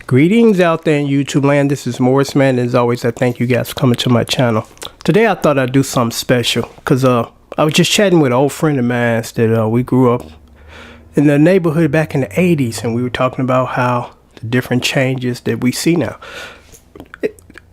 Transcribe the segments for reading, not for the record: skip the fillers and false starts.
Greetings out there in YouTube land. This is Morris, man. As always, I thank you guys for coming to my channel. Today I thought I'd do something special because I was just chatting with an old friend of mine that we grew up in the neighborhood back in the 80s, and we were talking about how the different changes that we see now.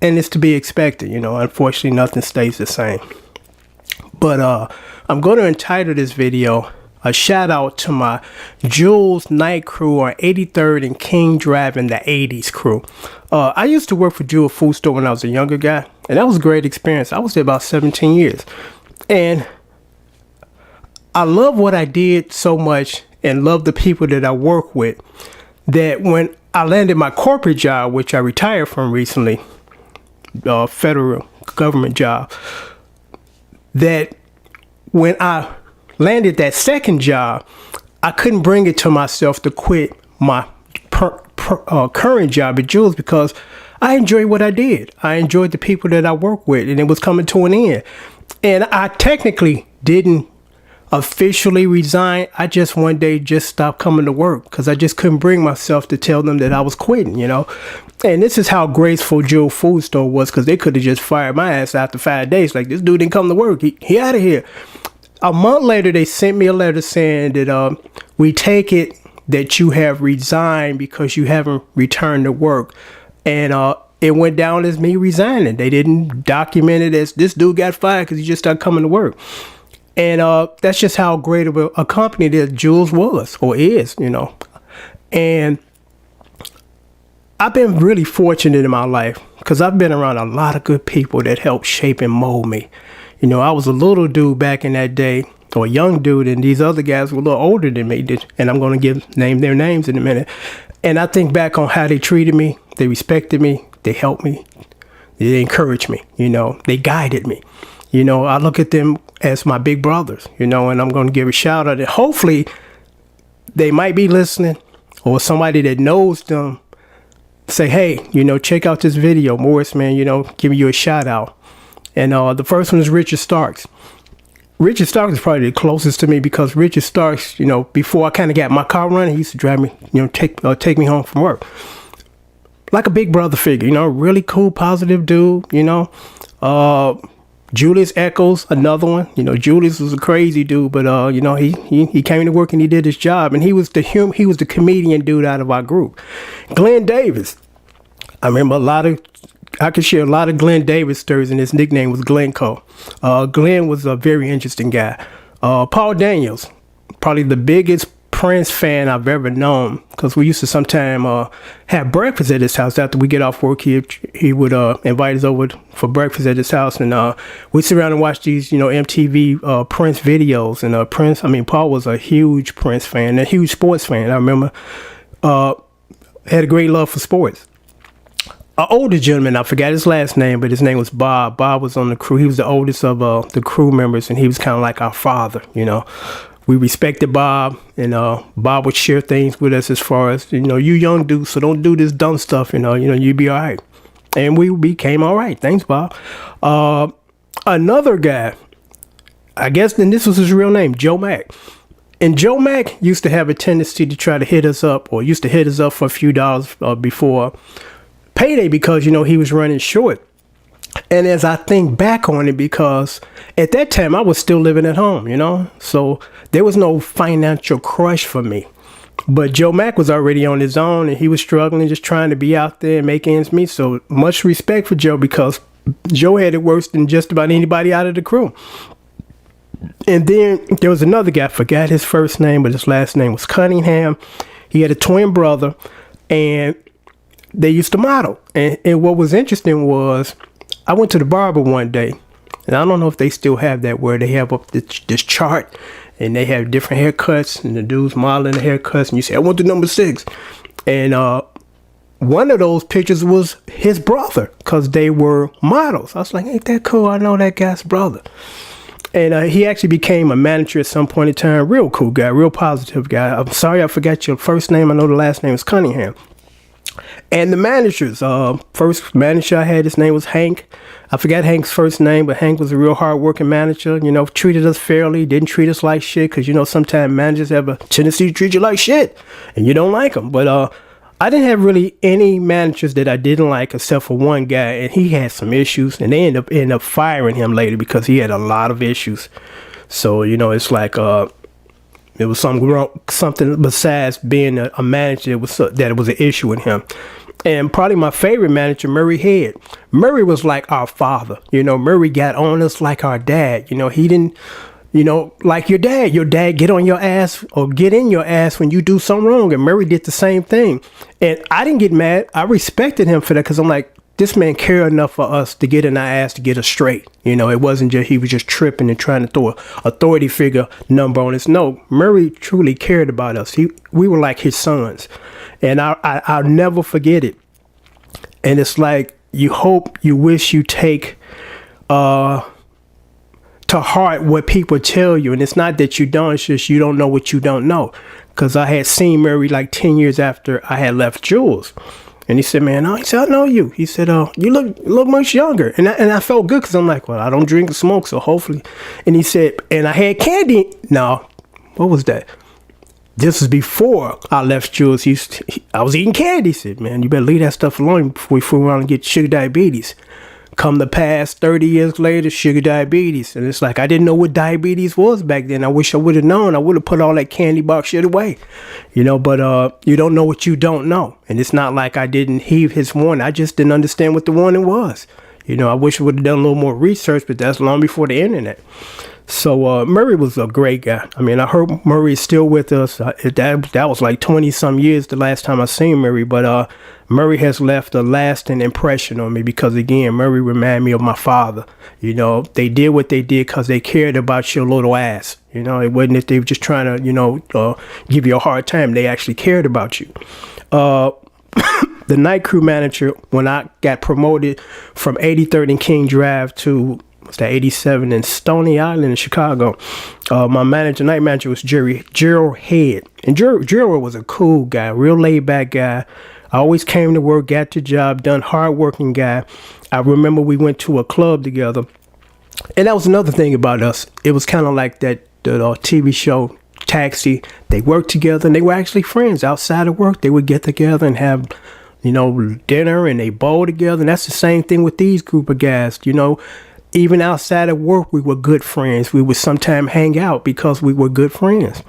And it's to be expected, you know. Unfortunately, nothing stays the same. But I'm going to entitle this video a shout out to my Jules night crew on 83rd and King Drive in the 80s crew. I used to work for Jules Food Store when I was a younger guy, and that was a great experience. I was there about 17 years. And I love what I did so much and love the people that I work with that when I landed my corporate job, which I retired from recently, federal government job, that when I landed that second job, I couldn't bring it to myself to quit my current job at Jules because I enjoyed what I did. I enjoyed the people that I work with, and it was coming to an end. And I technically didn't officially resign. I just one day just stopped coming to work because I just couldn't bring myself to tell them that I was quitting, you know. And this is how graceful Jules Food Store was, because they could have just fired my ass after 5 days. Like, this dude didn't come to work. He out of here. A month later, they sent me a letter saying that we take it that you have resigned because you haven't returned to work. And it went down as me resigning. They didn't document it as this dude got fired because he just started coming to work. And that's just how great of a company that Jules was or is, you know. And I've been really fortunate in my life because I've been around a lot of good people that helped shape and mold me. You know, I was a little dude back in that day, or a young dude, and these other guys were a little older than me, and I'm going to name their names in a minute. And I think back on how they treated me. They respected me. They helped me. They encouraged me. You know, they guided me. You know, I look at them as my big brothers, you know, and I'm going to give a shout out. And hopefully they might be listening, or somebody that knows them say, hey, you know, check out this video, Morris, man, you know, giving you a shout out. And the first one is Richard Starks. Richard Starks is probably the closest to me because Richard Starks, you know, before I kind of got my car running, he used to drive me, you know, take me home from work. Like a big brother figure, you know, really cool, positive dude, you know. Julius Echoes, another one. You know, Julius was a crazy dude, but you know, he came to work and he did his job, and he was the comedian dude out of our group. Glenn Davis. I remember I could share a lot of Glenn Davis stories, and his nickname was Glenco. Glenn was a very interesting guy. Paul Daniels, probably the biggest Prince fan I've ever known, because we used to sometime have breakfast at his house. After we get off work, he would invite us over for breakfast at his house, and we'd sit around and watch these, you know, MTV Prince videos. And Paul was a huge Prince fan, a huge sports fan. I remember had a great love for sports. An older gentleman, I forgot his last name, but his name was Bob. Bob was on the crew. He was the oldest of the crew members, and he was kind of like our father, you know. We respected Bob, and Bob would share things with us as far as, you know, you young dudes, so don't do this dumb stuff, you know, you be all right. And we became all right. Thanks, Bob. Another guy, I guess, and this was his real name, Joe Mack. And Joe Mack used to have a tendency to try to hit us up, or used to hit us up for a few dollars before payday because, you know, he was running short. And as I think back on it, because at that time I was still living at home, you know, so there was no financial crush for me. But Joe Mack was already on his own, and he was struggling, just trying to be out there and make ends meet. So much respect for Joe, because Joe had it worse than just about anybody out of the crew. And then there was another guy, I forgot his first name, but his last name was Cunningham. He had a twin brother, and they used to model. And what was interesting was, I went to the barber one day, and I don't know if they still have that, where they have up this chart, and they have different haircuts, and the dude's modeling the haircuts, and you say, I want the number 6. And one of those pictures was his brother, because they were models. I was like, ain't that cool? I know that guy's brother. And he actually became a manager at some point in time. Real cool guy, real positive guy. I'm sorry I forgot your first name. I know the last name is Cunningham. And the managers, first manager I had, his name was Hank. I forgot Hank's first name, but Hank was a real hard-working manager, you know, treated us fairly, didn't treat us like shit, because, you know, sometimes managers have a tendency to treat you like shit, and you don't like them. But I didn't have really any managers that I didn't like except for one guy, and he had some issues, and they ended up firing him later because he had a lot of issues. So, you know, it's like it was something besides being a manager that was an issue with him. And probably my favorite manager, Murray Head. Murray was like our father. You know, Murray got on us like our dad. You know, he didn't, you know, like your dad. Your dad get on your ass or get in your ass when you do something wrong. And Murray did the same thing. And I didn't get mad. I respected him for that because I'm like, this man cared enough for us to get in our ass to get us straight. You know, it wasn't just he was just tripping and trying to throw an authority figure number on us. No, Murray truly cared about us. We were like his sons. And I'll never forget it. And it's like you hope, you wish you take to heart what people tell you. And it's not that you don't, it's just you don't know what you don't know. Because I had seen Murray like 10 years after I had left Jules. And he said, man, he said, I know you. He said, you look much younger. And I felt good because I'm like, well, I don't drink and smoke, so hopefully. And he said, and I had candy. No, what was that? This was before I left Jules. I was eating candy. He said, man, you better leave that stuff alone before we fool around and get sugar diabetes. Come to pass 30 years later, sugar diabetes. And it's like, I didn't know what diabetes was back then. I wish I would have known. I would have put all that candy box shit away, you know, but you don't know what you don't know. And it's not like I didn't heed his warning. I just didn't understand what the warning was. You know, I wish I would have done a little more research, but that's long before the internet. So Murray was a great guy. I mean, I heard Murray is still with us. That was like 20 some years the last time I seen Murray, but Murray has left a lasting impression on me because, again, Murray reminded me of my father. You know, they did what they did because they cared about your little ass. You know, it wasn't that they were just trying to, you know, give you a hard time. They actually cared about you. The night crew manager, when I got promoted from 83rd and King Drive to 87 in Stony Island in Chicago, my night manager was Gerald Head. And Gerald was a cool guy, real laid back guy. I always came to work, got the job done, hardworking guy. I remember we went to a club together. And that was another thing about us. It was kind of like the TV show Taxi. They worked together and they were actually friends outside of work. They would get together and have, you know, dinner and they bowl together. And that's the same thing with these group of guys, you know. Even outside of work, we were good friends. We would sometimes hang out because we were good friends.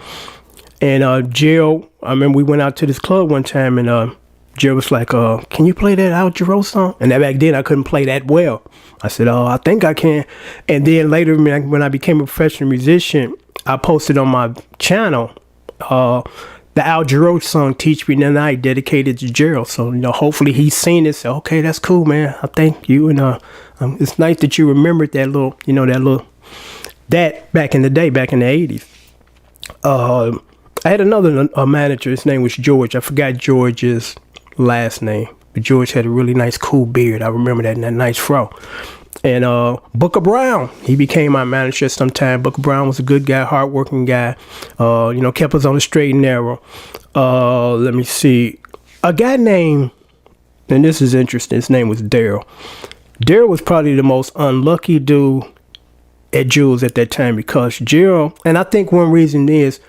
And Gerald, I remember we went out to this club one time and Gerald was like, can you play that Al Jarreau song? And back then I couldn't play that well. I said, I think I can. And then later when I became a professional musician, I posted on my channel the Al Jarreau song, Teach Me Tonight, dedicated to Gerald. So, you know, hopefully he's seen it. So, okay, that's cool, man. I thank you. And it's nice that you remembered that little, you know, that back in the day, back in the 80s. I had another manager. His name was George. I forgot George's last name. But George had a really nice, cool beard. I remember that, and that nice fro. And Booker Brown, he became my manager sometime. Booker Brown was a good guy, hardworking guy. You know, kept us on the straight and narrow. Let me see. A guy named, and this is interesting, his name was Daryl. Daryl was probably the most unlucky dude at Jules at that time because Gerald, and I think one reason is,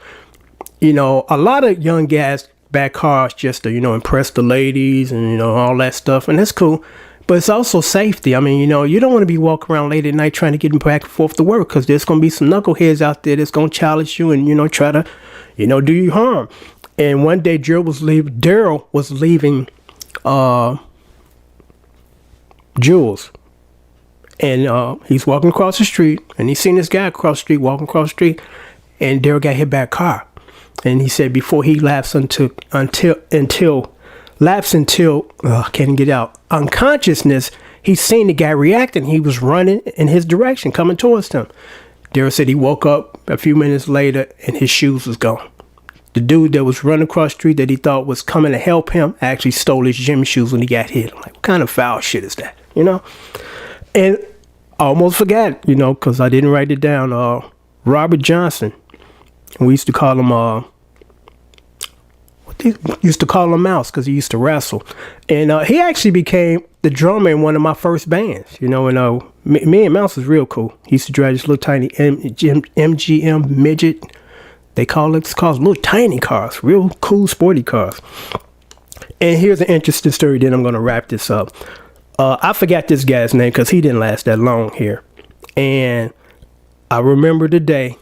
you know, a lot of young guys back cars just to, you know, impress the ladies and, you know, all that stuff. And that's cool. But it's also safety. I mean, you know, you don't want to be walking around late at night trying to get back and forth to work because there's going to be some knuckleheads out there that's going to challenge you and, you know, try to, you know, do you harm. And one day Daryl was leaving Jules. And he's walking across the street and he's seen this guy across the street, walking across the street. And Daryl got hit by a car. And he said before he lapsed until can't get out unconsciousness, he seen the guy reacting. He was running in his direction, coming towards him. Daryl said he woke up a few minutes later and his shoes was gone. The dude that was running across the street that he thought was coming to help him actually stole his gym shoes when he got hit. I'm like, what kind of foul shit is that? You know? And I almost forgot, you know, because I didn't write it down. Robert Johnson. We used to call him Mouse because he used to wrestle. And he actually became the drummer in one of my first bands, you know, and me and Mouse was real cool. He used to drive this little tiny MGM midget. They call it, it's called little tiny cars, real cool sporty cars. And here's an interesting story, then I'm going to wrap this up. I forgot this guy's name because he didn't last that long here. And I remember the day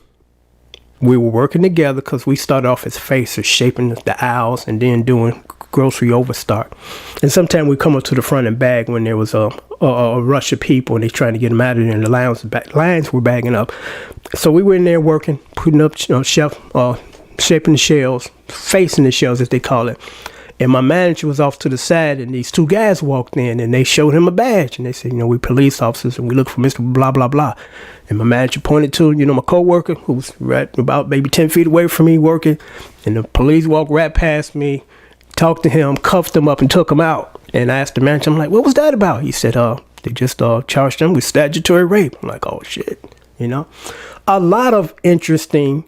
we were working together because we started off as facers, shaping the aisles and then doing grocery overstock. And sometimes we come up to the front and bag when there was a rush of people and they trying to get them out of there and the lines were bagging up. So we were in there working, putting up shaping the shelves, facing the shelves as they call it. And my manager was off to the side and these two guys walked in and they showed him a badge and they said, we're police officers and we look for Mr. blah, blah, blah. And my manager pointed to, my coworker who was right about maybe 10 feet away from me working. And the police walked right past me, talked to him, cuffed him up and took him out. And I asked the manager, I'm like, what was that about? He said, they just charged him with statutory rape. I'm like, oh shit, A lot of interesting,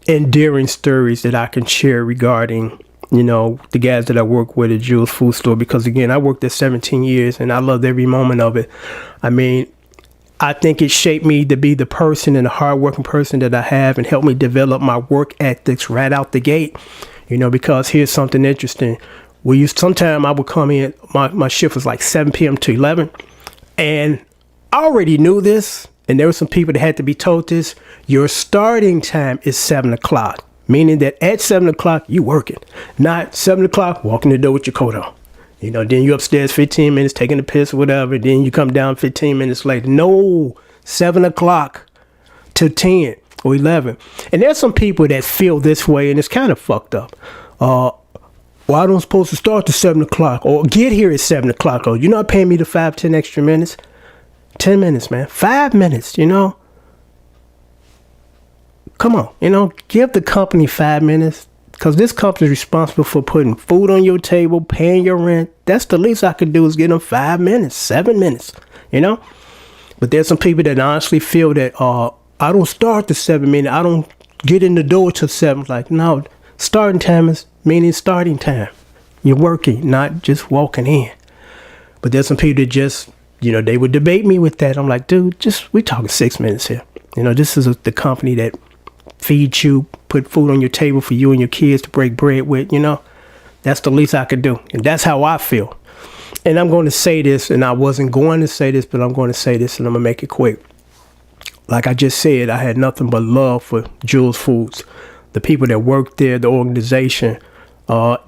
endearing stories that I can share regarding the guys that I work with at Jules Food Store, because again, I worked there 17 years and I loved every moment of it. I mean, I think it shaped me to be the person and the hardworking person that I have and helped me develop my work ethics right out the gate, because here's something interesting. Sometime I would come in, my shift was like 7 p.m. to 11 and I already knew this. And there were some people that had to be told this. Your starting time is 7 o'clock. Meaning that at 7 o'clock, you working. Not 7 o'clock, walking the door with your coat on. Then you upstairs 15 minutes, taking a piss or whatever. Then you come down 15 minutes later. No, 7 o'clock to 10 or 11. And there's some people that feel this way, and it's kind of fucked up. Well, I don't supposed to start to 7 o'clock or get here at 7 o'clock. Or you're not paying me the 5-10 extra minutes. 10 minutes, man. 5 minutes, Come on, give the company 5 minutes because this company is responsible for putting food on your table, paying your rent. That's the least I could do is give them 5 minutes, 7 minutes, But there's some people that honestly feel that, I don't start to 7 minutes. I don't get in the door till 7. Like, no, starting time is meaning starting time. You're working, not just walking in. But there's some people that just, they would debate me with that. I'm like, dude, we talking 6 minutes here. This is the company that feed you, put food on your table for you and your kids to break bread with, that's the least I could do. And that's how I feel. And I'm going to say this, and I wasn't going to say this, but I'm going to say this and I'm going to make it quick. Like I just said, I had nothing but love for Jules Foods. The people that worked there, the organization,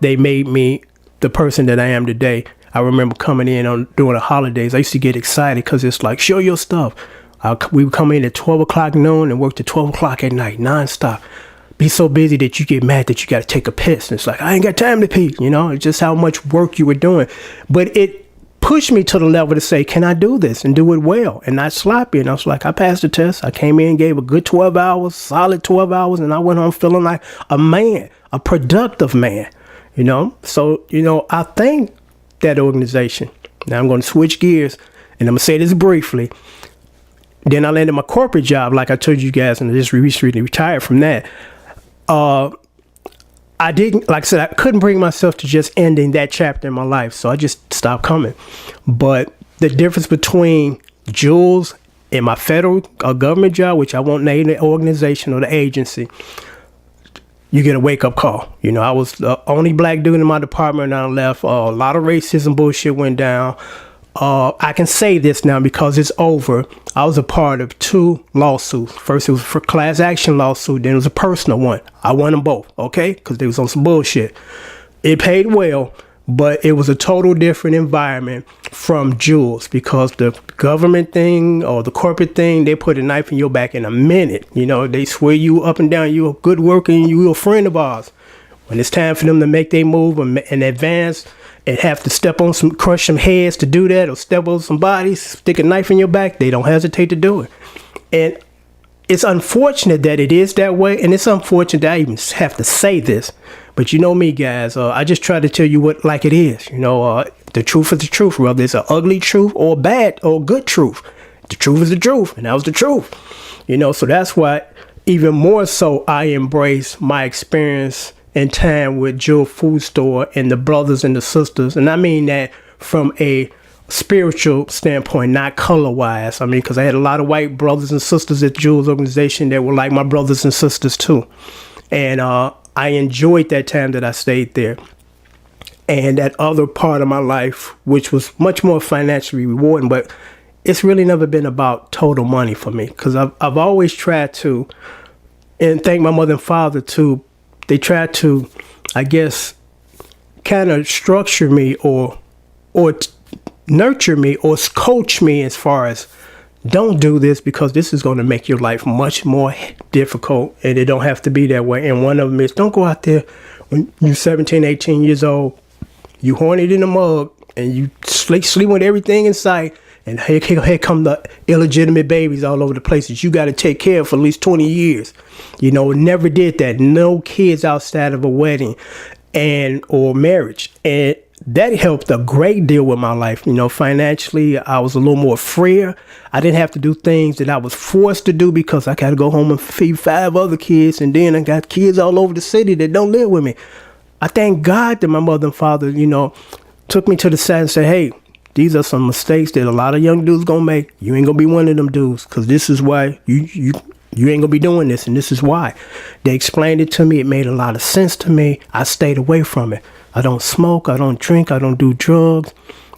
they made me the person that I am today. I remember coming in during the holidays. I used to get excited because it's like, show your stuff. We would come in at 12 o'clock noon and work to 12 o'clock at night, nonstop. Be so busy that you get mad that you got to take a piss. And it's like, I ain't got time to pee, It's just how much work you were doing. But it pushed me to the level to say, can I do this and do it well and not sloppy? And I was like, I passed the test. I came in, gave a good 12 hours, solid 12 hours, and I went home feeling like a man, a productive man, So, I thank that organization. Now I'm going to switch gears and I'm going to say this briefly. Then I landed my corporate job, like I told you guys, and I just recently retired from that. I didn't, like I said, I couldn't bring myself to just ending that chapter in my life, so I just stopped coming. But the difference between Jules and my federal government job, which I won't name the organization or the agency, you get a wake-up call. I was the only black dude in my department and I left. A lot of racism bullshit went down. I can say this now because it's over. I was a part of 2 lawsuits. First, it was for class action lawsuit. Then it was a personal one. I won them both, okay? Because they was on some bullshit. It paid well, but it was a total different environment from Jules because the government thing or the corporate thing, they put a knife in your back in a minute. They swear you up and down. You're a good worker and you're a friend of ours. When it's time for them to make their move and advance, and have to crush some heads to do that or step on some bodies, stick a knife in your back, they don't hesitate to do it. And it's unfortunate that it is that way. And it's unfortunate that I even have to say this. But you know me, guys, I just try to tell you what like it is. The truth is the truth, whether it's an ugly truth or a bad or good truth. The truth is the truth. And that was the truth. So that's why even more so I embrace my experience and time with Jules Food Store and the brothers and the sisters. And I mean that from a spiritual standpoint, not color-wise. I mean, because I had a lot of white brothers and sisters at Jules organization that were like my brothers and sisters too. And I enjoyed that time that I stayed there. and that other part of my life, which was much more financially rewarding. But it's really never been about total money for me, because I've always tried to, and thank my mother and father too. They tried to, I guess, kind of structure me or nurture me or coach me as far as, don't do this because this is going to make your life much more difficult, and it don't have to be that way. And one of them is, don't go out there when you're 17, 18 years old, you horny in a mug, and you sleep with everything in sight, and here come the illegitimate babies all over the places you got to take care of for at least 20 years. Never did that. No kids outside of a wedding or marriage. And that helped a great deal with my life. Financially, I was a little more freer. I didn't have to do things that I was forced to do because I got to go home and feed 5 other kids. And then I got kids all over the city that don't live with me. I thank God that my mother and father, took me to the side and said, hey, these are some mistakes that a lot of young dudes gonna make. You ain't gonna be one of them dudes, because this is why you ain't gonna be doing this, and this is why. They explained it to me. It made a lot of sense to me. I stayed away from it. I don't smoke. I don't drink. I don't do drugs.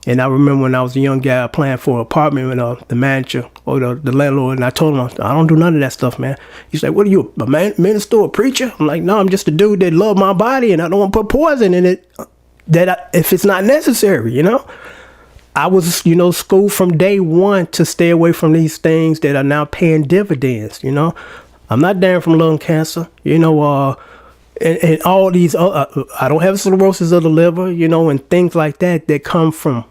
And I remember when I was a young guy applying for an apartment with the manager or the landlord, and I told him, I don't do none of that stuff, man. He's like, what are you, a minister or a preacher? I'm like, no, I'm just a dude that love my body, and I don't want to put poison in it if it's not necessary, I was, schooled from day one to stay away from these things that are now paying dividends. I'm not dying from lung cancer, and all these, I don't have cirrhosis of the liver, and things like that come from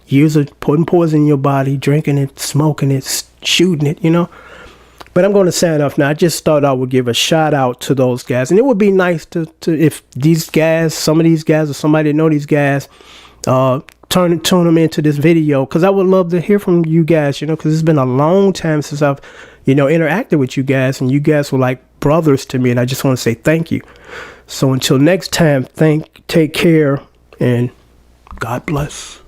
years of putting poison in your body, drinking it, smoking it, shooting it, But I'm going to sign off now. I just thought I would give a shout out to those guys. And it would be nice to if these guys, some of these guys or somebody that know these guys, tune them into this video, because I would love to hear from you guys, because it's been a long time since I've, interacted with you guys, and you guys were like brothers to me, and I just want to say thank you. So until next time, take care, and God bless.